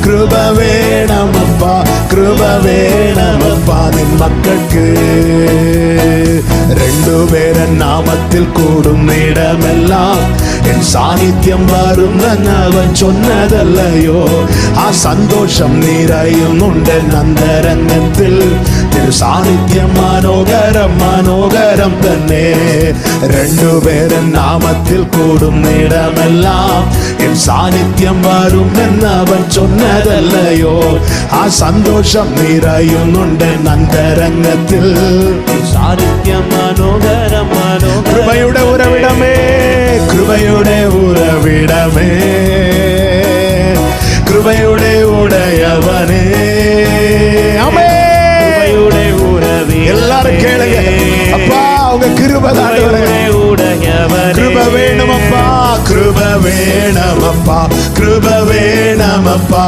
കൃപ വേണമപ്പാ, കൃപ വേണമപ്പാ നിൻ മക്കൾക്ക്. രണ്ടുപേരൻ നാമത്തിൽ കൂടുന്നിടമെല്ലാം എൻ സാന്നിധ്യം വരുമെന്നവൻ ചൊന്നതല്ലയോ. ആ സന്തോഷം നിറയുന്നുണ്ട് അന്തരംഗത്തിൽ. തിരു സാന്നിധ്യം മനോഹരം, മനോഹരം തന്നെ. രണ്ടുപേരൻ നാമത്തിൽ കൂടുന്നിടമെല്ലാം എൻ സാന്നിധ്യം വരുമെന്നവൻ ചൊന്നതല്ലയോ. ആ സന്തോഷം നിറയുന്നുണ്ട് അന്തരംഗത്തിൽ. സാന്നിധ്യം മനോഹരം, മനോഹരം. കൃപയുടെ ഉറവിടമേ, കൃപയുടെ ഉറവിടമേ, കൃപയുടെ ഉടയവനേ. കൃപയുടെ ഉറവിടമേ. எல்லாரும் கேளுங்க. அப்பா உங்க கிருபை தான். கிருப வேணுமப்பா, கிருப வேணுமப்பா, கிருப வேணுமப்பா.